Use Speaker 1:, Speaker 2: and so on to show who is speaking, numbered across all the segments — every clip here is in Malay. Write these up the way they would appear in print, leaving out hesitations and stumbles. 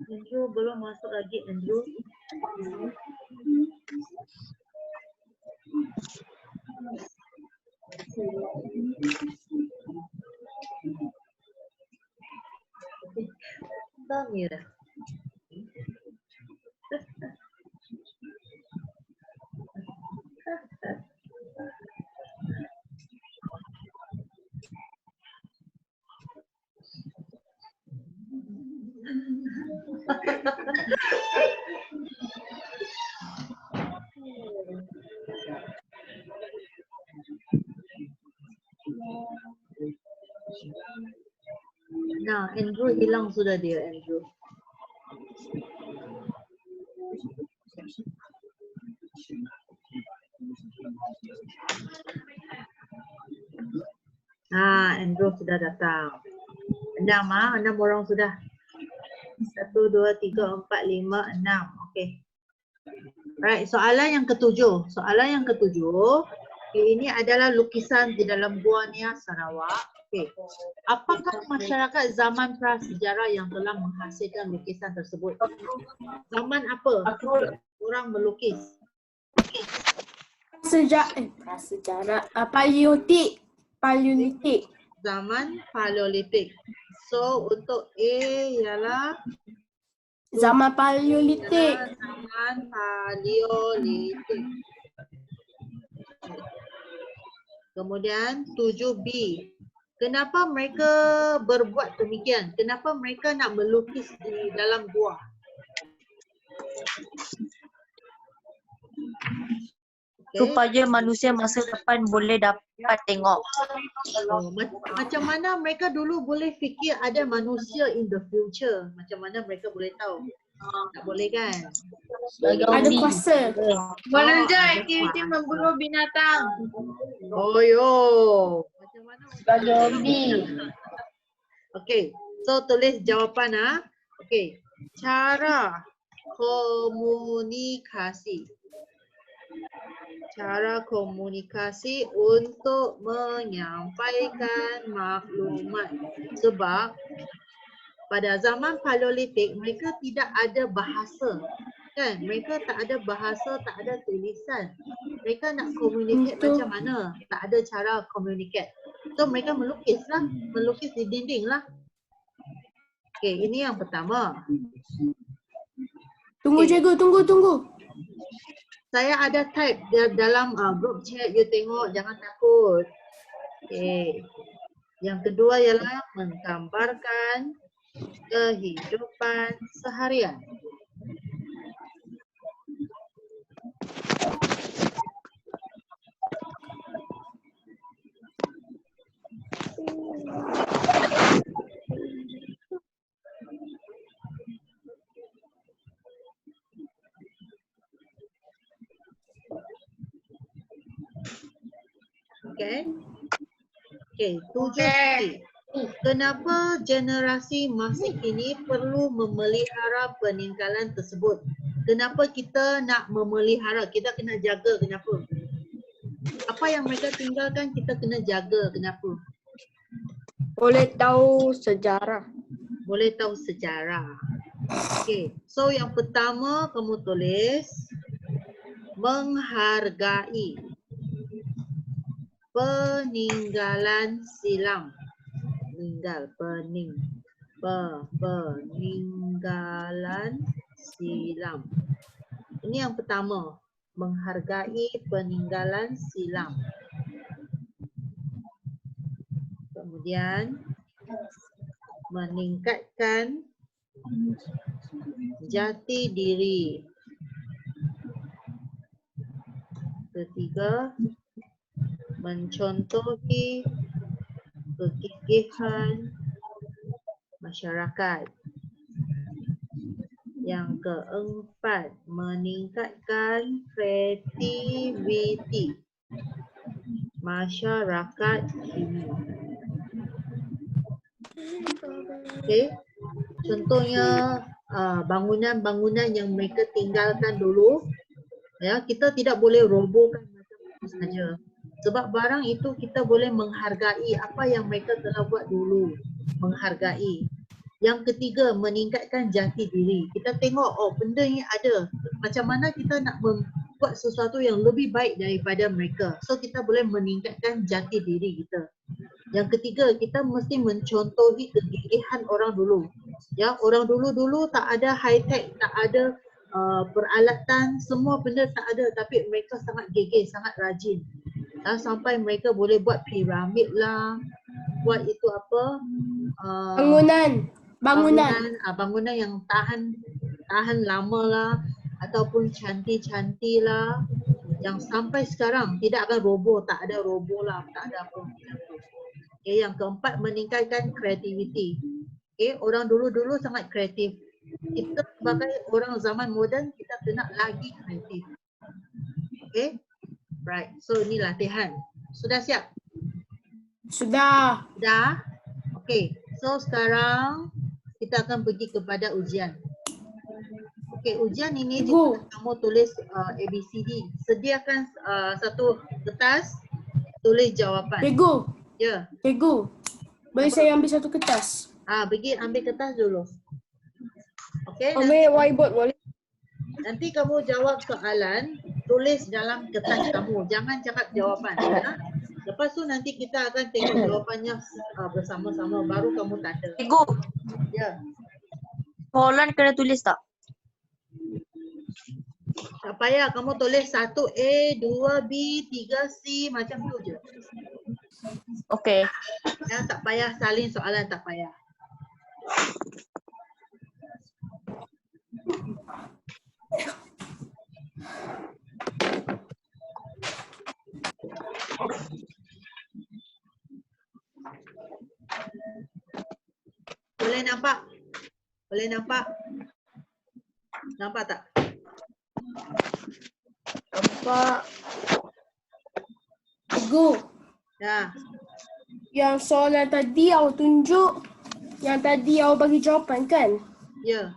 Speaker 1: Andrew belum masuk lagi, Andrew. Samira. Nah, Andrew hilang sudah dia, Andrew. Andrew sudah datang. 6 orang sudah. 1, 2, 3, 4, 5, 6. Okey. Alright, soalan yang ketujuh. Soalan yang ketujuh. Okay, ini adalah lukisan di dalam Gua Nia Sarawak. Okay. Apakah masyarakat zaman prasejarah yang telah menghasilkan lukisan tersebut? Zaman apa orang melukis?
Speaker 2: Prasejarah. Paleolitik.
Speaker 1: Zaman Paleolitik. So untuk A ialah
Speaker 2: Zaman Paleolitik.
Speaker 1: Zaman Paleolitik. Kemudian 7B. Kenapa mereka berbuat demikian? Kenapa mereka nak melukis di dalam gua? Okay.
Speaker 3: Supaya manusia masa depan boleh dapat tengok.
Speaker 1: Macam mana mereka dulu boleh fikir ada manusia in the future? Macam mana mereka boleh tahu? Tak boleh kan?
Speaker 2: Ada kuasa.
Speaker 4: Volunteer aktiviti memburu binatang.
Speaker 1: Oh yo. Macam mana?
Speaker 4: Badobi.
Speaker 1: Okey. So tulis jawapan Okey. Cara komunikasi. Cara komunikasi untuk menyampaikan maklumat. Sebab pada zaman Paleolitik mereka tidak ada bahasa. Kan? Mereka tak ada bahasa, tak ada tulisan. Mereka nak communicate macam mana? Tak ada cara communicate. So mereka melukis lah. Melukis di dinding lah. Okey, ini yang pertama.
Speaker 2: Tunggu cikgu, tunggu.
Speaker 1: Saya ada type dalam group chat, you tengok, jangan takut. Okey. Yang kedua ialah menggambarkan kehidupan seharian. Okey, 7C. Kenapa generasi masa kini perlu memelihara peninggalan tersebut? Kenapa kita nak memelihara? Kita kena jaga, kenapa? Apa yang mereka tinggalkan kita kena jaga, kenapa?
Speaker 2: Boleh tahu sejarah.
Speaker 1: Boleh tahu sejarah. Okey, so yang pertama kamu tulis menghargai peninggalan silam. Peninggalan silam. Ini yang pertama, menghargai peninggalan silam. Kemudian meningkatkan jati diri. Ketiga, mencontohi kegigihan masyarakat. Yang keempat, meningkatkan kreativiti masyarakat kini. Okey, contohnya bangunan-bangunan yang mereka tinggalkan dulu. Ya, kita tidak boleh robohkan macam itu saja. Sebab barang itu kita boleh menghargai apa yang mereka telah buat dulu. Menghargai. Yang ketiga, meningkatkan jati diri. Kita tengok, oh benda ni ada. Macam mana kita nak membuat sesuatu yang lebih baik daripada mereka. So kita boleh meningkatkan jati diri kita. Yang ketiga, kita mesti mencontohi kegigihan orang dulu. Ya, orang dulu-dulu tak ada high tech, tak ada peralatan, semua benda tak ada, tapi mereka sangat gigih, sangat rajin. Sampai mereka boleh buat piramid lah, buat itu apa? Bangunan yang tahan lama lah, ataupun cantik-cantik lah, yang sampai sekarang tidak akan roboh, tak ada roboh lah, tak ada apa. Okay, yang keempat, meningkatkan kreativiti. Okay, orang dulu-dulu sangat kreatif. Kita sebagai orang zaman moden, kita kena lagi kreatif. Okay, right. So ini latihan. Sudah siap?
Speaker 2: Sudah.
Speaker 1: Sudah? Okay, so sekarang kita akan pergi kepada ujian. Okay, ujian ini jika kamu tulis ABCD, sediakan satu kertas, tulis jawapan.
Speaker 2: Cikgu.
Speaker 1: Ya.
Speaker 2: Cikgu, boleh saya ambil satu kertas?
Speaker 1: Pergi ambil kertas dulu. Okay,
Speaker 2: Ambil whiteboard boleh?
Speaker 1: nanti kamu jawab soalan, tulis dalam kertas kamu. Jangan cakap jawapan. Ya? Lepas tu nanti kita akan tengok jawapannya bersama-sama. Baru kamu tanda.
Speaker 3: Cikgu,
Speaker 1: Ya.
Speaker 3: soalan kena tulis tak?
Speaker 1: Tak payah. Kamu tulis 1A, 2B, 3C. Macam tu je.
Speaker 3: Okey.
Speaker 1: Ya, tak payah salin soalan. Tak payah. Boleh nampak? Boleh nampak? Nampak tak?
Speaker 2: Nampak. Cikgu,
Speaker 1: Ya.
Speaker 2: yang soalan tadi awak tunjuk, yang tadi awak bagi jawapan kan?
Speaker 1: Ya.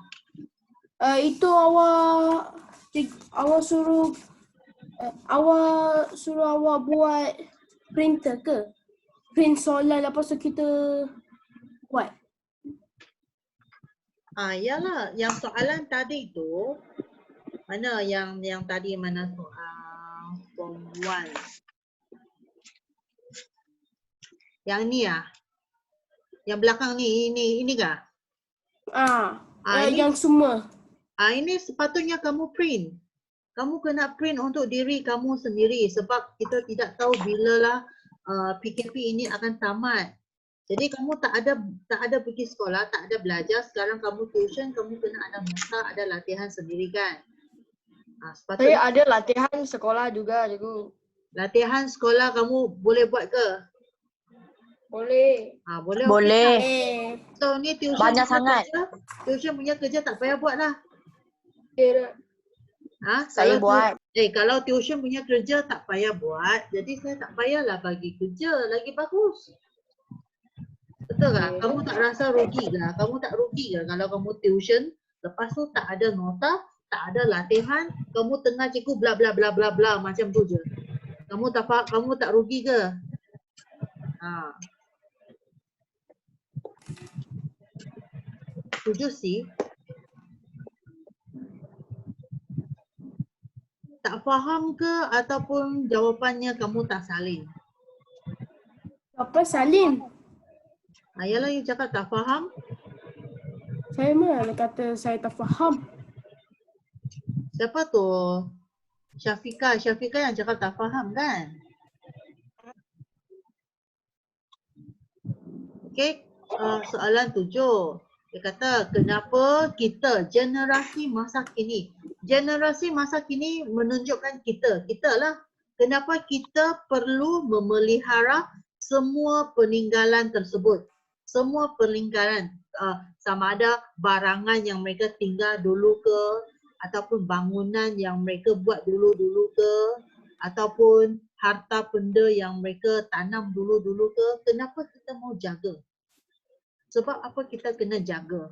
Speaker 2: Itu awak suruh awak buat printer ke? Print soalan lepas tu kita buat.
Speaker 1: Yalah. Yang soalan tadi tu, mana yang tadi mana soal form 1? Yang ni Yang belakang ni, ini kah? Ini,
Speaker 2: yang semua.
Speaker 1: ini sepatutnya kamu print. Kamu kena print untuk diri kamu sendiri sebab kita tidak tahu bilalah PKP ini akan tamat. Jadi kamu tak ada pergi sekolah, tak ada belajar, sekarang kamu tuition, kamu kena ada masa, ada latihan sendiri kan.
Speaker 2: Saya ada latihan sekolah juga, cikgu.
Speaker 1: Latihan sekolah kamu boleh buat ke?
Speaker 2: Boleh.
Speaker 1: Boleh.
Speaker 3: Boleh.
Speaker 1: Okay. So ni tuition
Speaker 3: Banyak
Speaker 1: punya
Speaker 3: sangat.
Speaker 1: kerja, tuition punya kerja tak payah buat lah.
Speaker 2: Kira.
Speaker 3: Saya buat.
Speaker 1: Kalau tuition punya kerja tak payah buat, jadi saya tak payahlah bagi kerja, lagi bagus. Betul tak? Kamu tak rasa rugi lah? Kamu tak rugi ke kalau kamu tuition, lepas tu tak ada nota, tak ada latihan, kamu tengah cikgu bla bla bla bla bla macam tu je. Kamu tak rugi ke? Setuju sih. Tak faham ke ataupun jawapannya kamu tak salin?
Speaker 2: Apa salin?
Speaker 1: Yalah, you cakap tak faham.
Speaker 2: Saya mana kata saya tak faham.
Speaker 1: Siapa tu? Syafiqah yang cakap tak faham kan? Okey, soalan 7. Dia kata, kenapa kita generasi masa kini menunjukkan kita lah. Kenapa kita perlu memelihara semua peninggalan tersebut? Semua peninggalan, sama ada barangan yang mereka tinggal dulu ke, ataupun bangunan yang mereka buat dulu-dulu ke, ataupun harta benda yang mereka tanam dulu-dulu ke, kenapa kita mau jaga? Sebab apa kita kena jaga?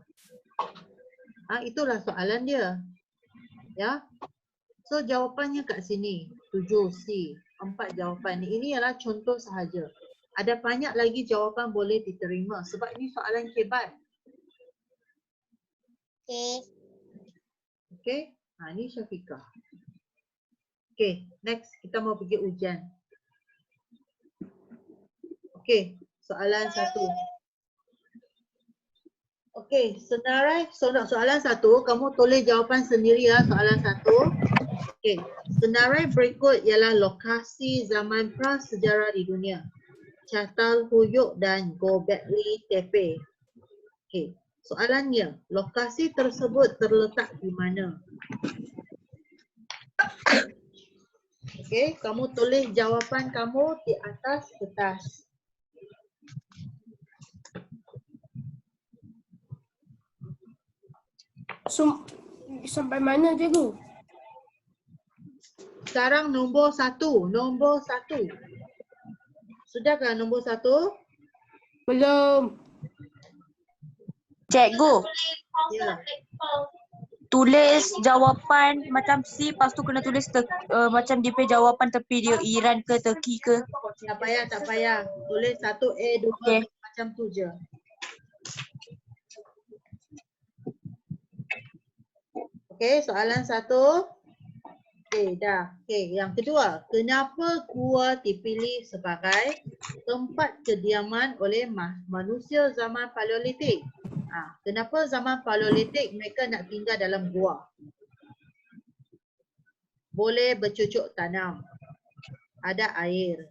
Speaker 1: Itulah soalan dia. Ya. So jawapannya kat sini. 7C. 4 jawapan ni. Ini adalah contoh sahaja. Ada banyak lagi jawapan boleh diterima sebab ini soalan kebat.
Speaker 4: Okey.
Speaker 1: Okey. Ni Syafiqah. Okey, next kita mau pergi ujian. Okey, soalan 1. Okey, senarai soalan 1, kamu tulis jawapan sendiri ya soalan 1. Okey, senarai berikut ialah lokasi zaman prasejarah di dunia. Çatalhuyuk dan Göbekli Tepe. Okey, soalannya, lokasi tersebut terletak di mana? Okey, kamu tulis jawapan kamu di atas kertas.
Speaker 2: Sampai mana cikgu?
Speaker 1: Sekarang nombor 1. Nombor 1. Sudahkah nombor 1?
Speaker 2: Belum.
Speaker 3: Cikgu,
Speaker 1: Ya.
Speaker 3: tulis jawapan macam C, lepas tu kena tulis macam dia punya jawapan tepi dia, Iran ke Turki ke.
Speaker 1: Tak payah, tak payah. Tulis 1A, 2
Speaker 3: Okey.
Speaker 1: macam tu je. Okey, soalan 1. Okey, dah. Okey, yang kedua. Kenapa gua dipilih sebagai tempat kediaman oleh manusia zaman Paleolitik? Kenapa zaman Paleolitik mereka nak tinggal dalam gua? Boleh bercucuk tanam. Ada air.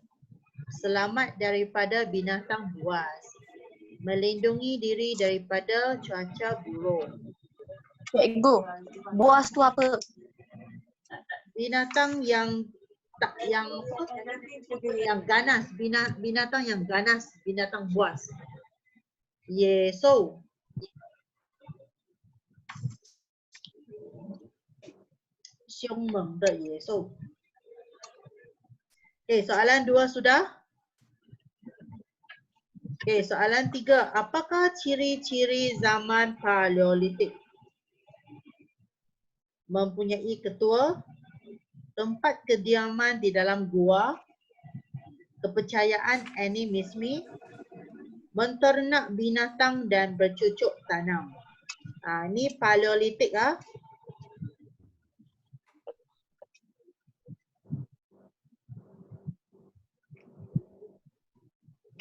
Speaker 1: Selamat daripada binatang buas. Melindungi diri daripada cuaca buruk.
Speaker 3: Cikgu, buas tu apa?
Speaker 1: Binatang yang ganas, binatang yang ganas, binatang buas. Yeso. Xiong meng de yeso. Okey, soalan 2 sudah? Okey, soalan 3. Apakah ciri-ciri zaman Paleolitik? Mempunyai ketua, tempat kediaman di dalam gua, kepercayaan animisme, menternak binatang dan bercucuk tanam. Ni Paleolitik .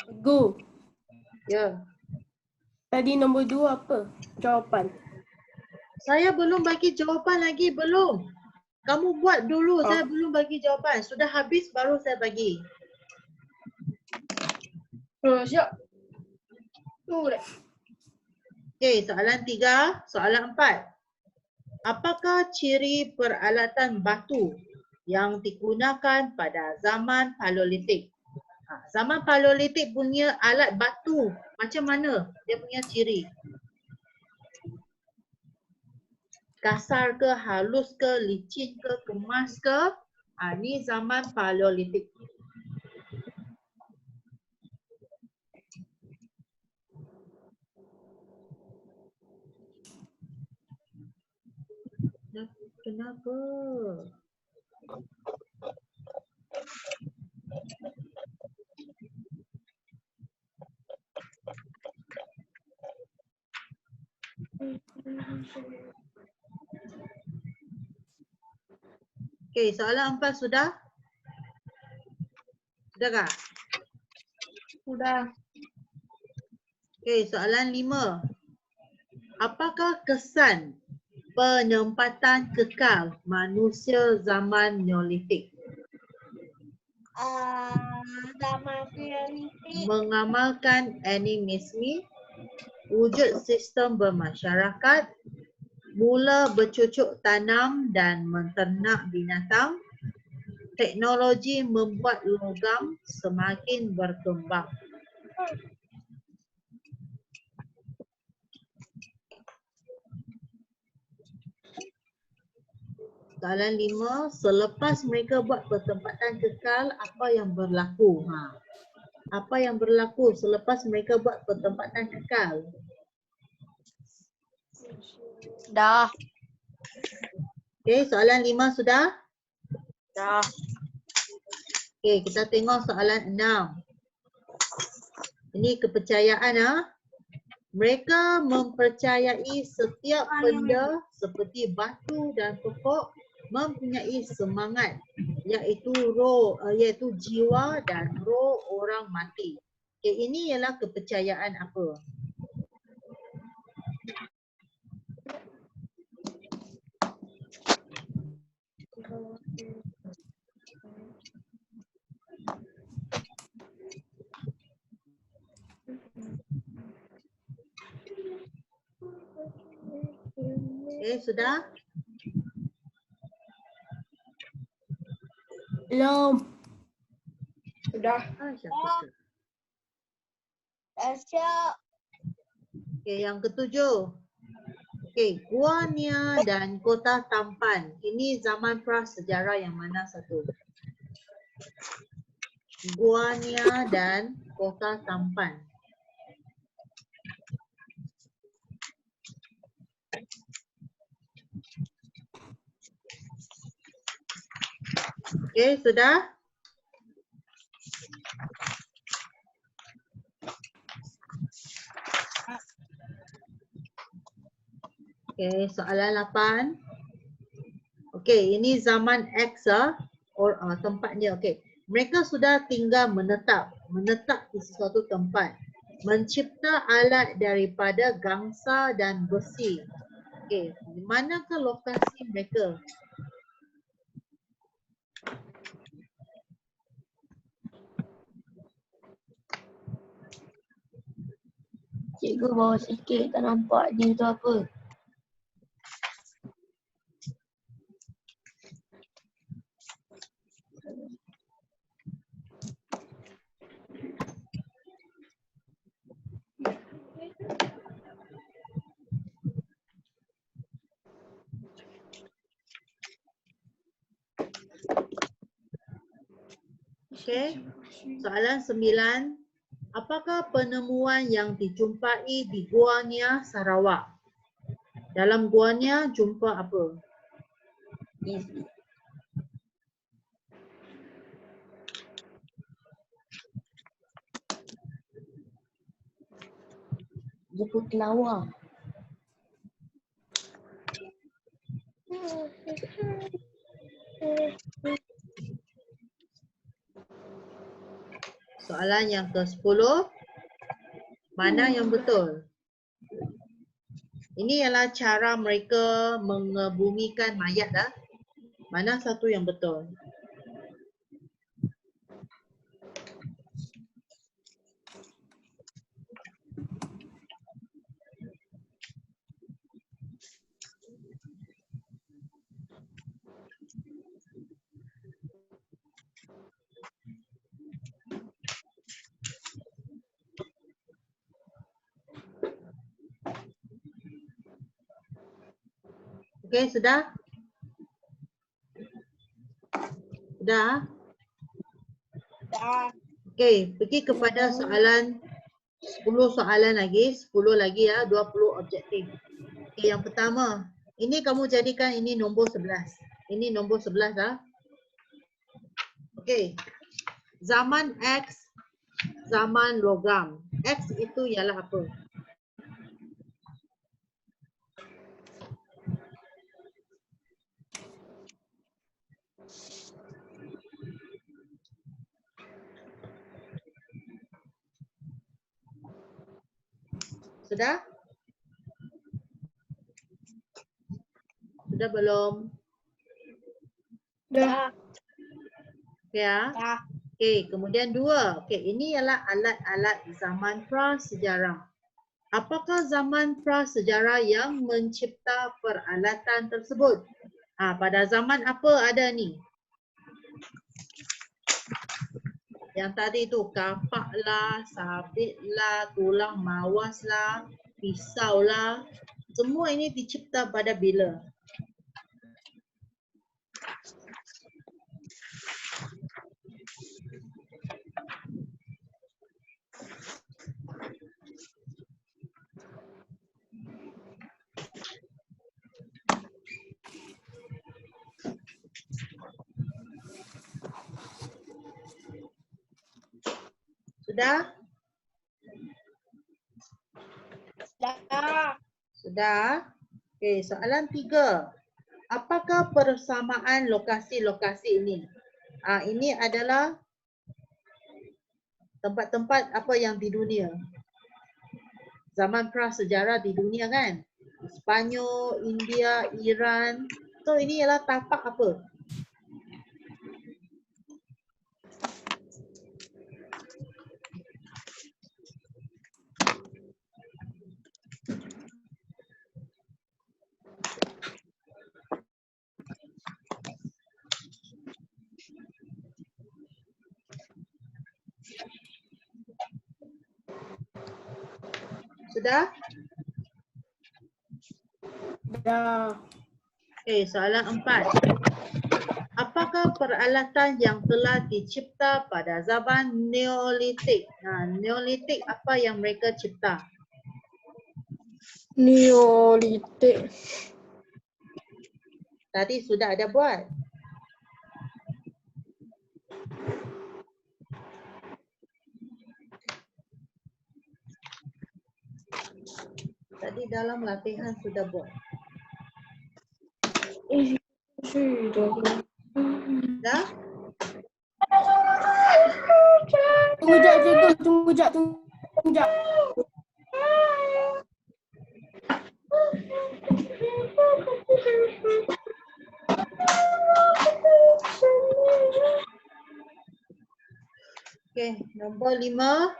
Speaker 2: Cikgu,
Speaker 1: Ya.
Speaker 2: tadi nombor 2 apa jawapan?
Speaker 1: Saya belum bagi jawapan lagi, belum. Kamu buat dulu, saya belum bagi jawapan. Sudah habis baru saya bagi.
Speaker 2: Siap. Tu dah.
Speaker 1: Okey, soalan 3, soalan 4. Apakah ciri peralatan batu yang digunakan pada zaman Paleolitik? Zaman Paleolitik punya alat batu macam mana dia punya ciri? Kasar ke, halus ke, licin ke, kemas ke? Ni zaman Paleolitik. Kenapa? Okey, soalan 4 sudah? Sudahkah?
Speaker 4: Sudah.
Speaker 1: Okey, soalan 5. Apakah kesan penempatan kekal manusia zaman Neolitik?
Speaker 4: Zaman Neolitik.
Speaker 1: Mengamalkan animisme, wujud sistem bermasyarakat, mula bercucuk tanam dan menternak binatang, teknologi membuat logam semakin berkembang. Soalan 5, selepas mereka buat pertempatan kekal, apa yang berlaku? Apa yang berlaku selepas mereka buat pertempatan kekal?
Speaker 3: Dah.
Speaker 1: Okey, soalan 5 sudah?
Speaker 3: Dah.
Speaker 1: Okey, kita tengok soalan 6. Ini kepercayaan Mereka mempercayai setiap benda seperti batu dan pokok mempunyai semangat, iaitu roh, iaitu jiwa dan roh orang mati. Okey, ini ialah kepercayaan apa? Okey, sudah?
Speaker 2: Belum.
Speaker 4: Sudah.
Speaker 1: Syafika.
Speaker 4: Dah siap.
Speaker 1: Okey, yang ketujuh. Okey, Gua Nia dan Kota Tampan. Ini zaman prasejarah yang mana satu? Gua Nia dan Kota Tampan. Okey, sudah? Okey, soalan 8. Okey, ini zaman X tempatnya. Okey. Mereka sudah tinggal menetap di sesuatu tempat. Mencipta alat daripada gangsa dan besi. Okey, di manakah lokasi mereka?
Speaker 2: Cikgu bawah sikit tak nampak dia tu apa.
Speaker 1: Okey. Soalan 9. Apakah penemuan yang dijumpai di Gua Nia, Sarawak? Dalam Gua Nia jumpa apa?
Speaker 3: Easy. Buku kelawar.
Speaker 1: Soalan yang ke-10. Mana yang betul? Ini ialah cara mereka mengebumikan mayat dah. Mana satu yang betul? Okey, sudah? Sudah?
Speaker 4: Dah.
Speaker 1: Okey, pergi kepada soalan 10 soalan lagi, 10 lagi 20 objektif. Okey, yang pertama, ini kamu jadikan ini nombor 11. Ini nombor 11 Okey. Zaman X, zaman logam. X itu ialah apa? Sudah? Sudah belum?
Speaker 4: Dah.
Speaker 1: Okey
Speaker 4: Dah.
Speaker 1: Okey, kemudian 2. Okey, ini ialah alat-alat zaman prasejarah. Apakah zaman prasejarah yang mencipta peralatan tersebut? Pada zaman apa ada ni? Yang tadi tu kapak lah, sabit lah, tulang mawas lah, pisau lah. Semua ini dicipta pada bila? Sudah?
Speaker 4: Dah.
Speaker 1: Sudah? Okey, soalan 3. Apakah persamaan lokasi-lokasi ini? Ini adalah tempat-tempat apa yang di dunia. Zaman prasejarah di dunia kan? Sepanyol, India, Iran. So ini ialah tapak apa? Sudah?
Speaker 2: Dah.
Speaker 1: Okey, soalan 4. Apakah peralatan yang telah dicipta pada zaman Neolitik? Neolitik apa yang mereka cipta?
Speaker 2: Neolitik.
Speaker 1: Tadi sudah ada buat. Tadi dalam latihan sudah buat.
Speaker 2: Sudah.
Speaker 1: Dah?
Speaker 2: Tunggu jap cikgu, tunggu jap.
Speaker 1: Okey, nombor 5.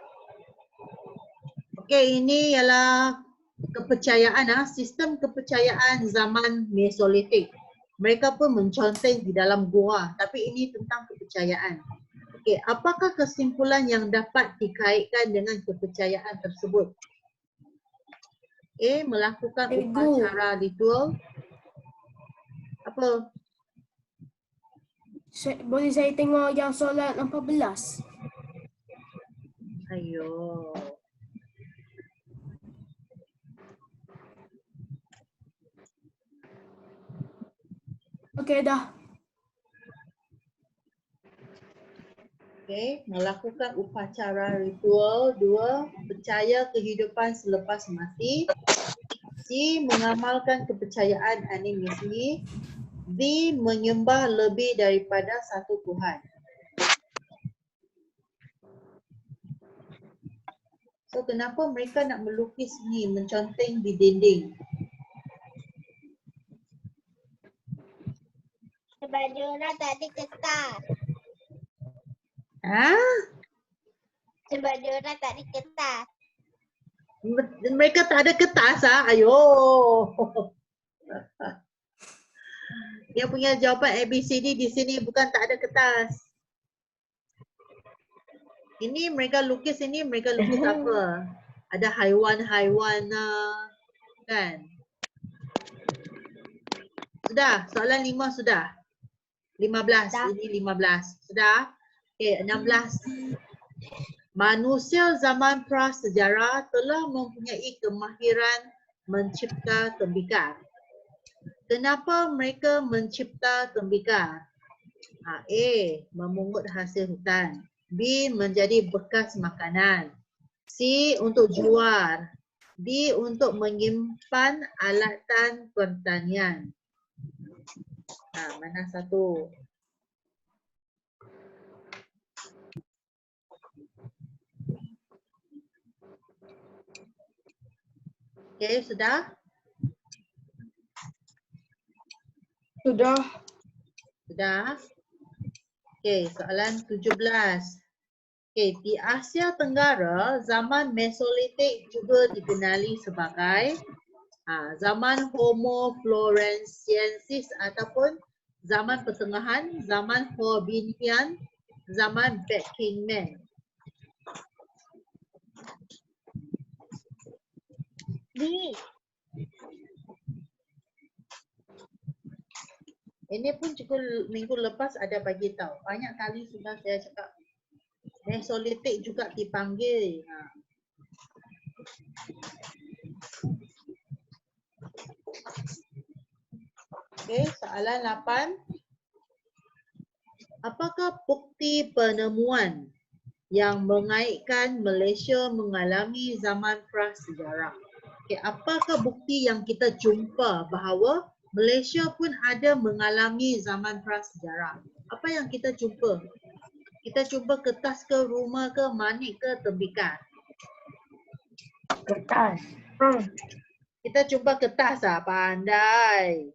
Speaker 1: Okey, ini ialah kepercayaan, sistem kepercayaan zaman Mesolitik. Mereka pun menconteng di dalam gua, tapi ini tentang kepercayaan. Okey, apakah kesimpulan yang dapat dikaitkan dengan kepercayaan tersebut? A. Melakukan
Speaker 2: Cikgu.
Speaker 1: upacara ritual. Apa?
Speaker 2: Boleh saya tengok yang soalan 14?
Speaker 1: Ayo.
Speaker 2: Okey dah.
Speaker 1: Okey, melakukan upacara ritual. 2. Percaya kehidupan selepas mati. C. Mengamalkan kepercayaan animisme. D. Menyembah lebih daripada satu Tuhan. So kenapa mereka nak melukis ni, menconteng di dinding?
Speaker 4: Sebab dia orang tak ada kertas. Sebab dia orang tak ada kertas.
Speaker 1: Mereka tak ada kertas Ayo. Dia punya jawapan ABCD di sini bukan tak ada kertas. Ini mereka lukis apa? Ada haiwan-haiwan kan? Sudah, soalan 5 sudah. 15,
Speaker 4: Dah.
Speaker 1: ini 15. Sudah? Okey, 16. Manusia zaman prasejarah telah mempunyai kemahiran mencipta tembikar. Kenapa mereka mencipta tembikar? A. Memungut hasil hutan. B. Menjadi bekas makanan. C. Untuk jual. D. Untuk menyimpan alatan pertanian. Mana satu? Okey, sudah?
Speaker 2: Sudah.
Speaker 1: Sudah? Okey, soalan 17. Okey, di Asia Tenggara, zaman Mesolitik juga dikenali sebagai zaman Homo floresiensis ataupun zaman pertengahan, zaman Hobbesian, zaman Beckingman.
Speaker 4: D.
Speaker 1: Ini pun cukup minggu lepas ada bagi tahu. Banyak kali sudah saya cakap. Mesolitik juga dipanggil. Okey, soalan 8. Apakah bukti penemuan yang mengaitkan Malaysia mengalami zaman prasejarah. Okay, apakah bukti yang kita jumpa bahawa Malaysia pun ada mengalami zaman prasejarah? Apa yang kita jumpa? Kita jumpa kertas ke, rumah ke, manik ke, tembikan?
Speaker 3: Kertas.
Speaker 1: Kita jumpa kertas lah, pandai.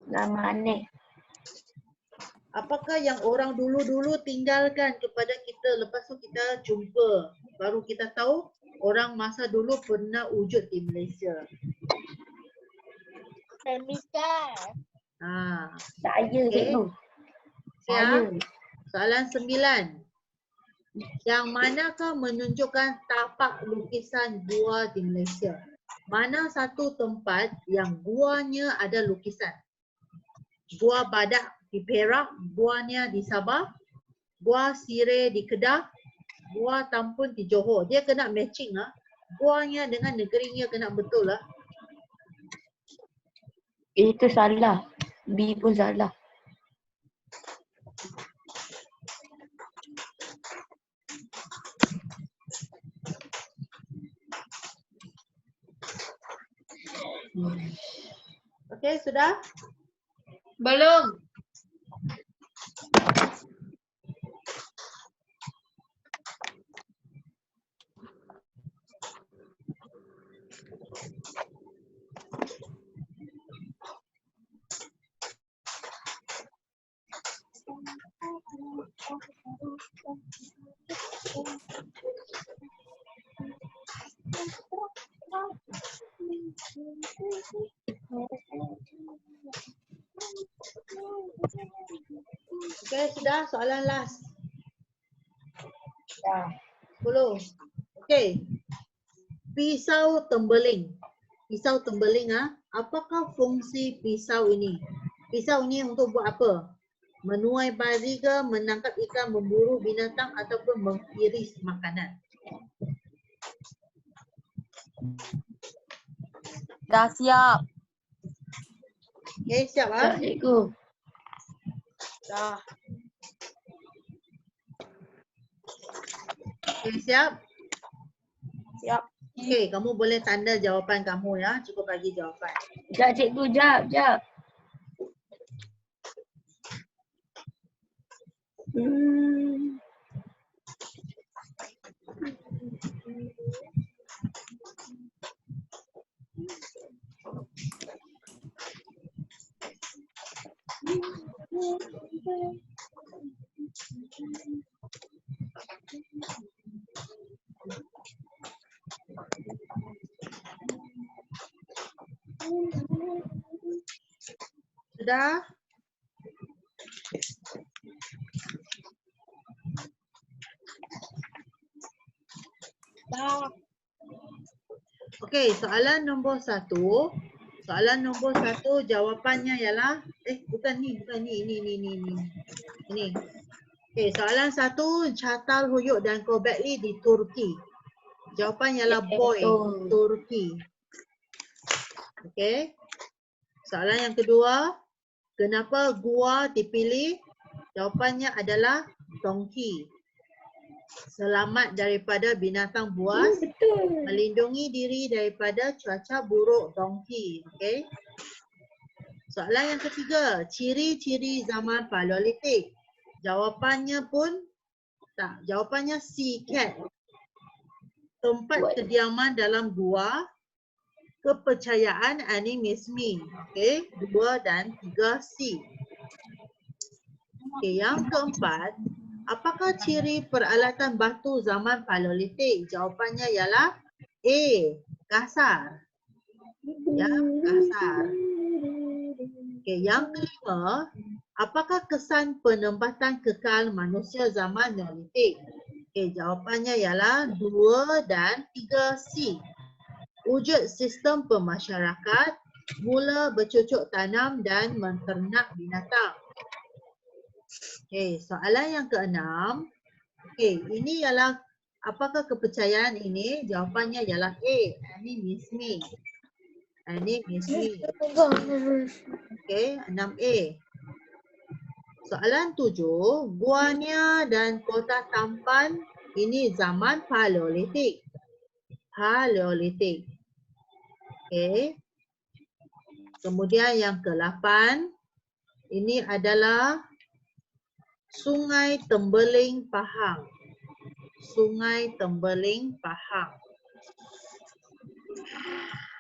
Speaker 3: Nama aneh.
Speaker 1: Apakah yang orang dulu-dulu tinggalkan kepada kita, lepas tu kita jumpa, baru kita tahu orang masa dulu pernah wujud di Malaysia?
Speaker 4: Tembikan.
Speaker 3: Saya
Speaker 1: Okey.
Speaker 3: cikgu.
Speaker 1: Ya. Soalan 9. Yang manakah menunjukkan tapak lukisan gua di Malaysia? Mana satu tempat yang guanya ada lukisan? Gua Badak di Perak, guanya di Sabah, Gua Sireh di Kedah, Gua Tampun di Johor. Dia kena matching lah. Guanya dengan negerinya kena betul lah.
Speaker 3: Itu salah. B pun salah.
Speaker 1: Okey, sudah? Belum. Okey, sudah. Soalan last.
Speaker 3: Dah.
Speaker 1: 10. Okey. Pisau tembeling. Pisau tembeling apakah fungsi pisau ini? Pisau ini untuk buat apa? Menuai padi ke, menangkap ikan, memburu binatang ataupun mengiris makanan?
Speaker 3: Dah siap.
Speaker 1: Okey, siap
Speaker 3: Dah cikgu.
Speaker 1: Dah. Okey, siap?
Speaker 3: Siap.
Speaker 1: Okey, kamu boleh tanda jawapan kamu ya. Cukup bagi jawapan.
Speaker 3: Sekejap cikgu, jap.
Speaker 1: Sudah?
Speaker 4: Dah.
Speaker 1: Okey, soalan nombor 1. Soalan nombor 1 jawapannya ialah bukan ni. Ini. Okey, soalan 1, Chatal Huyuk dan Göbekli di Turki. Jawapan ialah boy, Turki. Okey. Soalan yang kedua, kenapa gua dipilih? Jawapannya adalah donkey. Selamat daripada binatang buas, melindungi diri daripada cuaca buruk donkey. Okey. Soalan yang ketiga, ciri-ciri zaman Paleolitik. Jawapannya pun tak. Jawapannya C, cat. Tempat kediaman dalam gua, kepercayaan animisme. Okey, 2 dan 3 C. Okey, yang keempat, apakah ciri peralatan batu zaman Paleolitik? Jawapannya ialah A, kasar. Ya, kasar. Okey, yang kelima, apakah kesan penempatan kekal manusia zaman Neolitik? Okey, jawapannya ialah 2 dan 3 C. Wujud sistem pemasyarakat, mula bercucuk tanam dan menternak binatang. Okey, soalan yang keenam. Okey, ini ialah apakah kepercayaan ini? Jawapannya ialah A, animisme. Animisme. Okey, 6A. Soalan 7, Guanya dan kota Tampan ini zaman Paleolitik. Paleolitik. Okey. Kemudian yang ke-8, ini adalah Sungai Tembeling Pahang. Sungai Tembeling Pahang.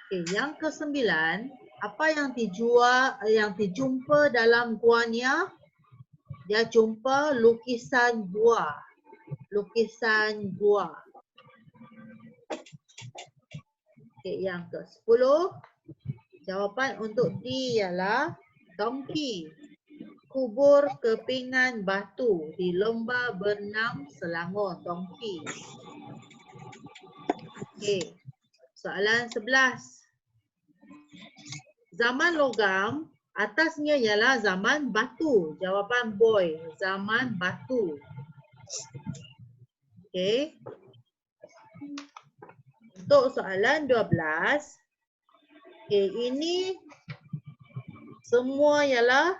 Speaker 1: Okey, yang ke-9, apa yang dijumpa dalam guanya? Dia jumpa lukisan gua. Lukisan gua. Okey, yang ke-10, jawapan untuk D ialah Dongki. Kubur kepingan batu di lembah berenang Selangor. Dongki. Okey. Soalan 11. Zaman logam, atasnya ialah zaman batu. Jawapan boy, zaman batu. Okey. Untuk soalan 12. Okey, ini semua ialah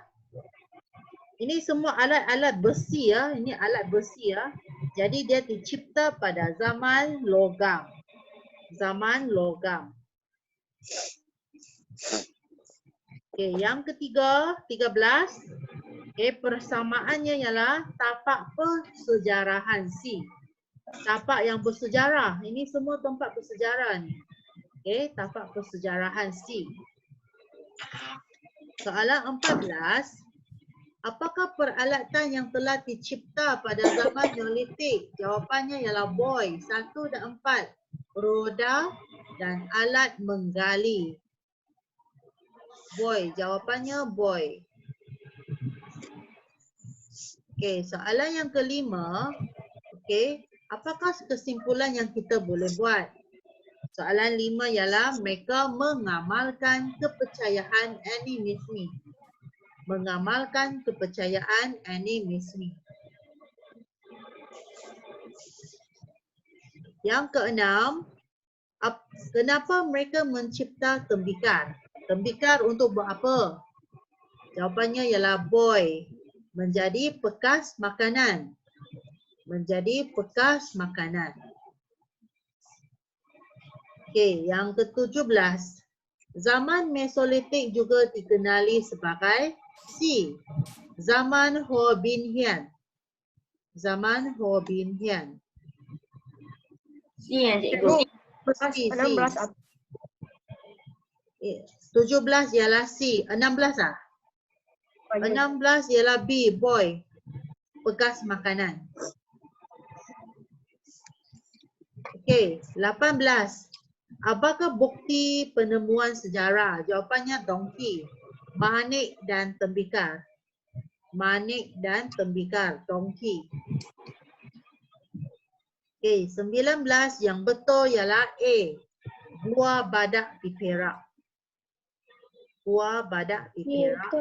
Speaker 1: alat-alat besi ya. Ini alat besi ya. Jadi dia dicipta pada zaman logam. Zaman logam. Okey, yang ketiga, 13. Okey, persamaannya ialah tapak persejarahan C. Tapak yang bersejarah. Ini semua tempat bersejarah ni. Okey, tapak persejarahan C. Soalan 14. Apakah peralatan yang telah dicipta pada zaman Neolitik? Jawapannya ialah boy. 1 dan 4. Roda dan alat menggali. Boy. Jawapannya boy. Okey, soalan yang kelima. Okey, apakah kesimpulan yang kita boleh buat? Soalan 5 ialah mereka mengamalkan kepercayaan animisme. Mengamalkan kepercayaan animisme. Yang keenam, kenapa mereka mencipta tembikar? Tembikar untuk buat apa? Jawapannya ialah boy. Menjadi bekas makanan. Menjadi bekas makanan. Okey, yang ke-17. Zaman Mesolitik juga dikenali sebagai C. Zaman Ho Bin Hian. Zaman Ho Bin Hian.
Speaker 3: C yang cikgu.
Speaker 1: C.
Speaker 2: 16
Speaker 1: 17 ialah C. 16 ah? 16 ialah B, boy. Bekas makanan. Okey, 18. Apakah bukti penemuan sejarah? Jawapannya dongki. Manik dan tembikar. Manik dan tembikar, dongki. Okey, 19 yang betul ialah A. Gua badak di Perak. Gua badak di Perak.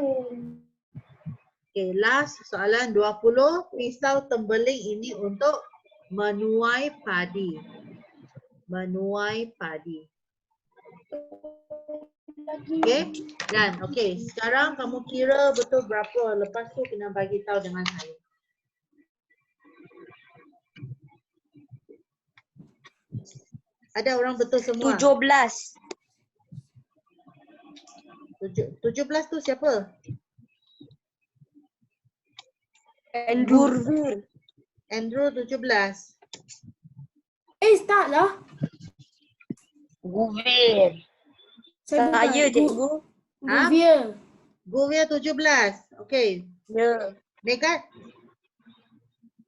Speaker 1: Okey, last soalan 20. Pisau tembeling ini untuk menuai padi. Menuai padi. Okey, dan okey, sekarang kamu kira betul berapa, lepas tu kena bagi tahu dengan saya. Ada orang betul semua?
Speaker 3: 17.
Speaker 1: 17 tu siapa?
Speaker 3: Andrew.
Speaker 1: Andrew 17.
Speaker 2: Start lah.
Speaker 3: Guvir.
Speaker 2: Saya
Speaker 3: Saya
Speaker 2: bukan.
Speaker 3: cikgu.
Speaker 1: Ha?
Speaker 2: Guvia.
Speaker 1: Guvia 17. Okey.
Speaker 3: Ya.
Speaker 1: Megat?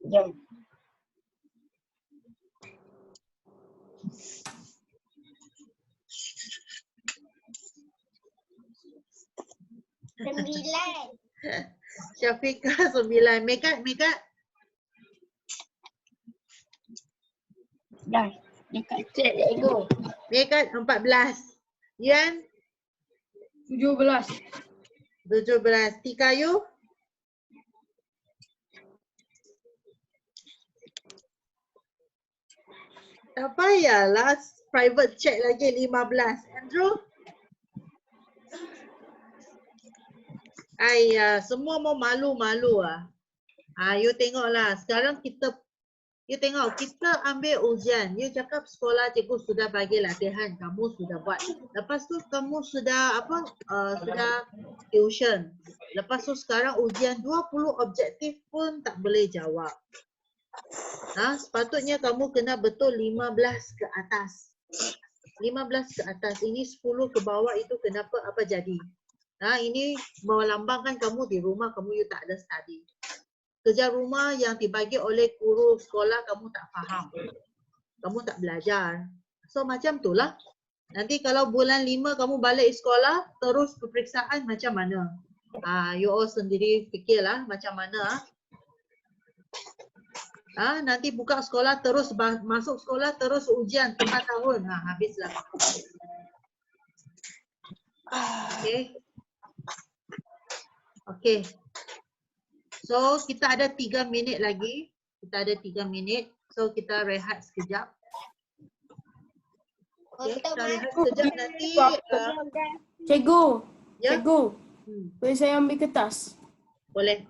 Speaker 3: Ya.
Speaker 4: Sembilan.
Speaker 1: Syafiqah 9. Megat?
Speaker 3: Dah. Dekat cek cikgu.
Speaker 1: Megat 14. Yuan?
Speaker 2: 17.
Speaker 1: 17. Tikayu? Tak payahlah private check lagi 15. Andrew? Semua mau malu-malu ah. You tengoklah. Sekarang you tengok, kita ambil ujian. You cakap sekolah cikgu sudah bagi latihan, kamu sudah buat. Lepas tu kamu sudah sudah tuition. Lepas tu sekarang ujian 20 objektif pun tak boleh jawab. Sepatutnya kamu kena betul 15 ke atas. 15 ke atas. Ini 10 ke bawah itu kenapa apa jadi? Ini melambangkan kamu di rumah kamu you tak ada study. Kerja rumah yang dibagi oleh guru sekolah kamu tak faham. Kamu tak belajar. So macam itulah. Nanti kalau bulan 5 kamu balik sekolah terus peperiksaan macam mana? You all sendiri fikirlah macam mana. Nanti buka sekolah terus masuk sekolah terus ujian 5 tahun. Habislah. Okay. So kita ada 3 minit lagi. Kita ada 3 minit. So kita rehat sekejap. Okay, kita rehat sekejap nanti.
Speaker 2: Cikgu.
Speaker 1: Ya?
Speaker 2: Cikgu. Boleh saya ambil kertas?
Speaker 1: Boleh.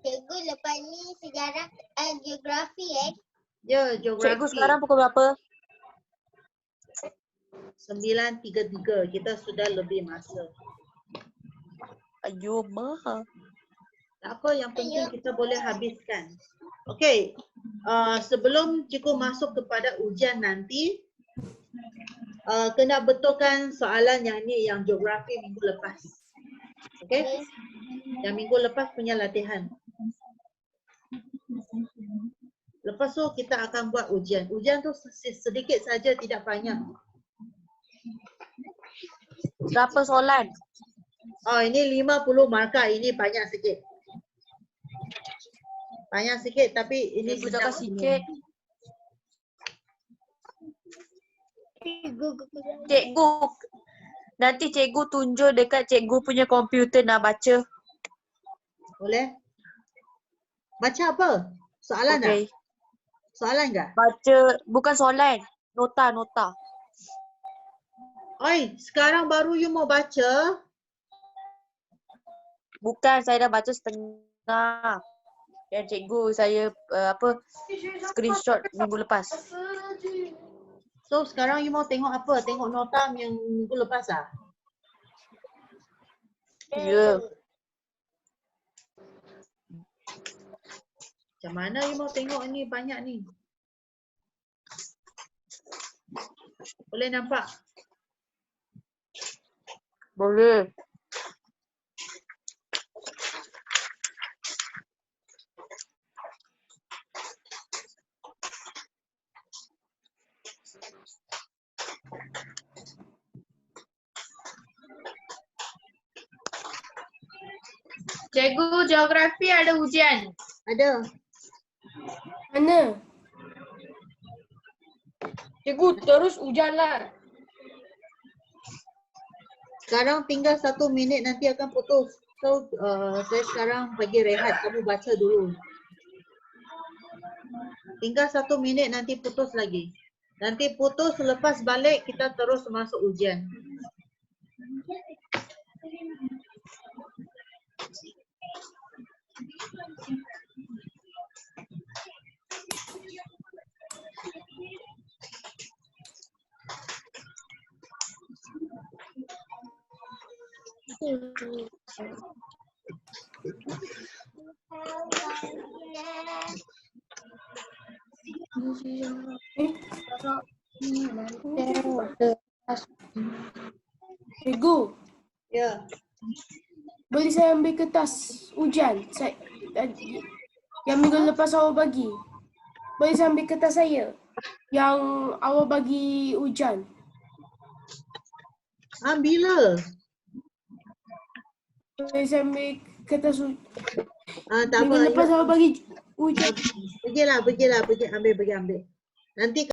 Speaker 4: Cikgu lepas ni sejarah geografi
Speaker 1: Ya, geografi.
Speaker 3: Cikgu sekarang pukul berapa?
Speaker 1: 9.33. Kita sudah lebih masa.
Speaker 3: Ayo, Ma.
Speaker 1: Tak apa, yang penting kita boleh habiskan. Okey, sebelum cikgu masuk kepada ujian nanti, kena betulkan soalan yang ni, yang geografi minggu lepas. Okey? Yang minggu lepas punya latihan. Lepas tu kita akan buat ujian. Ujian tu sedikit saja, tidak banyak.
Speaker 3: Berapa soalan?
Speaker 1: Ini 50 markah, ini banyak sikit. Banyak sikit tapi ini
Speaker 3: Cikgu
Speaker 1: sedang
Speaker 3: cakap sikit. Cikgu, nanti cikgu tunjuk dekat cikgu punya komputer nak baca.
Speaker 1: Boleh? Baca apa? Soalan tak?
Speaker 3: Okay.
Speaker 1: Soalan tak?
Speaker 3: Baca, bukan soalan. Nota.
Speaker 1: Oi, sekarang baru you mau baca?
Speaker 3: Bukan, saya dah baca setengah. Dan cikgu saya screenshot minggu lepas.
Speaker 1: So sekarang you mau tengok apa? Tengok nota yang minggu lepas ah?
Speaker 3: Ya.
Speaker 1: Macam mana you mau tengok ni banyak ni? Boleh nampak?
Speaker 3: Boleh.
Speaker 5: Cikgu, geografi ada ujian.
Speaker 1: Ada.
Speaker 2: Mana?
Speaker 5: Cikgu, terus ujian lah.
Speaker 1: Sekarang tinggal 1 minit nanti akan putus. So saya sekarang bagi rehat, kamu baca dulu. Tinggal 1 minit nanti putus lagi. Nanti putus lepas balik kita terus masuk ujian.
Speaker 2: Cikgu.
Speaker 1: Ya.
Speaker 2: Boleh saya ambil kertas ujian? Yang minggu lepas awak bagi. Boleh saya ambil kertas saya? Yang awak bagi ujian.
Speaker 1: Bila?
Speaker 2: Boleh saya ambil kertas ujian?
Speaker 1: Tak
Speaker 2: Minggu
Speaker 1: apa.
Speaker 2: lepas awak bagi ujian.
Speaker 1: Pergi ambil. Nanti